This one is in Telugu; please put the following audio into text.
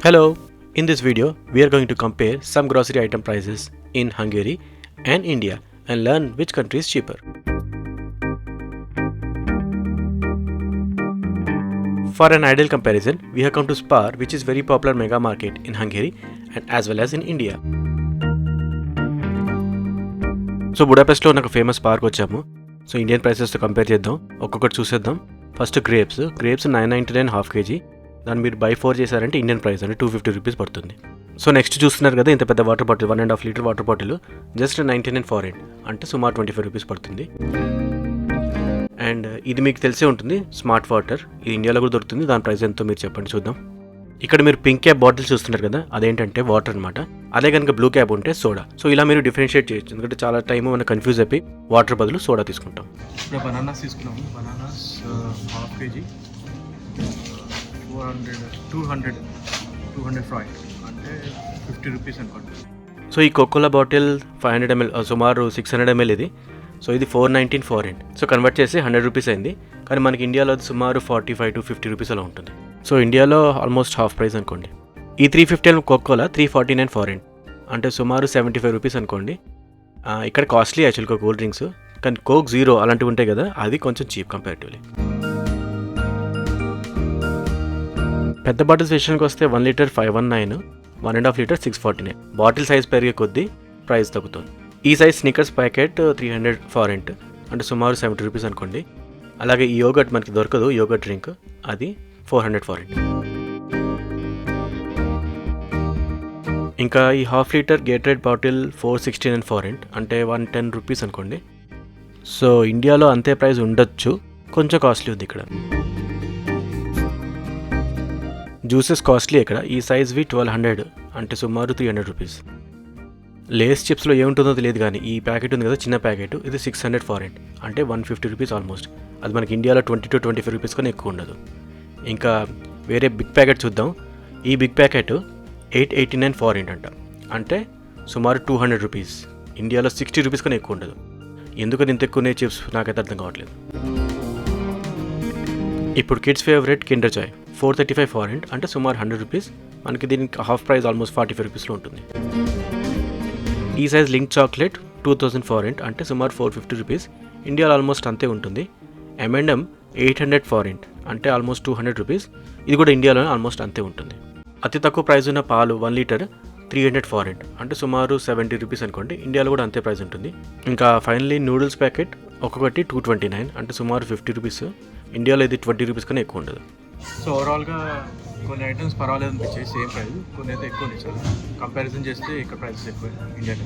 Hello, in this video we are going to compare some grocery item prices in Hungary and India and learn which country is cheaper. For an ideal comparison, we have come to Spar, which is very popular mega market in Hungary and as well as in India. So బుడాపెస్ట్లో నాకు ఫేమస్ పార్క్ వచ్చాము. సో ఇండియన్ ప్రైసెస్తో కంపేర్ చేద్దాం, ఒక్కొక్కటి చూసేద్దాం. First grapes 999 half KG. దాన్ని మీరు బై 4 చేశారంటే ఇండియన్ ప్రైస్ అంటే 250 రూపీస్ పడుతుంది. సో నెక్స్ట్ చూస్తున్నారు కదా, ఇంత పెద్ద water bottle 1.5 litre water bottle just 99 foreign అంటే సుమారు 25 రూపీస్ పడుతుంది. అండ్ ఇది మీకు తెలిసే ఉంటుంది, స్మార్ట్ వాటర్. ఇది ఇండియాలో కూడా దొరుకుతుంది. దాని ప్రైస్ ఎంతో మీరు చెప్పండి చూద్దాం. ఇక్కడ మీరు పింక్ క్యాప్ బాటిల్ చూస్తున్నారు కదా, అదేంటంటే వాటర్ అనమాట. అదే కనుక బ్లూ క్యాప్ ఉంటే సోడా. సో ఇలా మీరు డిఫరెన్షియేట్ చేయొచ్చు, ఎందుకంటే చాలా టైం మనం కన్ఫ్యూజ్ అయిపోయి వాటర్ బదులు సోడా తీసుకుంటాం. ఇప్పుడు బనానాస్ తీసుకున్నాము. బనానాస్ హాఫ్ కేజీ 200 ఫ్రై అంటే 50 రూపీస్ అనుకోండి. సో ఈ కోకోలా బాటిల్ 500 ml సుమారు 600 ml ఇది. సో ఇది 419 ఫారెన్. సో కన్వర్ట్ చేసి 100 రూపీస్ అయింది. కానీ మనకి ఇండియాలో అది సుమారు 45 to 50 రూపీస్ అలా ఉంటుంది. సో ఇండియాలో ఆల్మోస్ట్ హాఫ్ ప్రైస్ అనుకోండి. ఈ 350 ml కోకోలా 349 ఫారెన్ అంటే సుమారు 75 రూపీస్ అనుకోండి. ఇక్కడ కాస్ట్లీ యాక్చువల్గా కూల్ డ్రింక్స్, కానీ కోక్ జీరో అలాంటివి ఉంటాయి కదా, అది కొంచెం చీప్ కంపారిటివ్లీ. పెద్ద బాటిల్స్ విషయానికి వస్తే 1 లీటర్ 519, 1.5 లీటర్ 649. బాటిల్ సైజ్ పెరిగే కొద్దీ ప్రైస్ తగ్గుతుంది. ఈ సైజ్ స్నికర్స్ ప్యాకెట్ 300 ఫారెంట్ అంటే సుమారు 70 రూపీస్ అనుకోండి. అలాగే ఈ యోగర్ట్ మనకి దొరకదు, యోగర్ట్ డ్రింక్, అది 400 ఫారెంట్. ఇంకా ఈ హాఫ్ లీటర్ గేటరేడ్ బాటిల్ 469 ఫారెంట్ అంటే 110 రూపీస్ అనుకోండి. సో ఇండియాలో అంతే ప్రైస్ ఉండొచ్చు, కొంచెం కాస్ట్లీ ఉంది ఇక్కడ. జ్యూసెస్ కాస్ట్లీ ఇక్కడ. ఈ సైజ్వి 1200 అంటే సుమారు 300 రూపీస్. లేస్ చిప్స్లో ఏముంటుందో తెలియదు, కానీ ఈ ప్యాకెట్ ఉంది కదా, చిన్న ప్యాకెట్, ఇది 600 ఫారెంట్ అంటే 150 రూపీస్ ఆల్మోస్ట్. అది మనకి ఇండియాలో 20 to 25 రూపీస్ కన్నా ఎక్కువ ఉండదు. ఇంకా వేరే బిగ్ ప్యాకెట్ చూద్దాం. ఈ బిగ్ ప్యాకెట్ 889 ఫారెంట్ అంట అంటే సుమారు 200 రూపీస్. ఇండియాలో 60 రూపీస్ కన్నా ఎక్కువ ఉండదు. ఎందుకని ఇంత ఎక్కువ చిప్స్ నాకైతే అర్థం కావట్లేదు. ఇప్పుడు కిడ్స్ ఫేవరెట్ కిండర్ జాయ్ 435 ఫారెంట్ అంటే సుమారు 100 రూపీస్. మనకి దీనికి హాఫ్ ప్రైస్ ఆల్మోస్ట్ 45 రూపీస్లో ఉంటుంది. ఈ సైజ్ లింక్ చాక్లెట్ 2000 ఫారెంట్ అంటే సుమారు 450 రూపీస్. ఇండియాలో ఆల్మోస్ట్ అంతే ఉంటుంది. M&M 800 ఫారెంట్ అంటే ఆల్మోస్ట్ 200 రూపీస్. ఇది కూడా ఇండియాలోనే ఆల్మోస్ట్ అంతే ఉంటుంది. అతి తక్కువ ప్రైస్ ఉన్న పాలు 1 లీటర్ 300 ఫారెంట్ అంటే సుమారు 70 రూపీస్ అనుకోండి. ఇండియాలో కూడా అంతే ప్రైస్ ఉంటుంది. ఇంకా ఫైనల్లీ నూడిల్స్ ప్యాకెట్ ఒక్కొక్కటి 229 అంటే సుమారు 50 రూపీస్. ఇండియాలో ఇది 20 రూపీస్ కన్నా ఎక్కువ ఉండదు. సో ఓవరాల్గా కొన్ని ఐటమ్స్ పర్వాలేదు అనిపించాయి, సేమ్ ప్రైస్. కొన్ని అయితే ఎక్కువ ఇచ్చారు. కంపారిజన్ చేస్తే ఇక్కడ ప్రైసెస్ ఎక్కువ ఇండియాలో.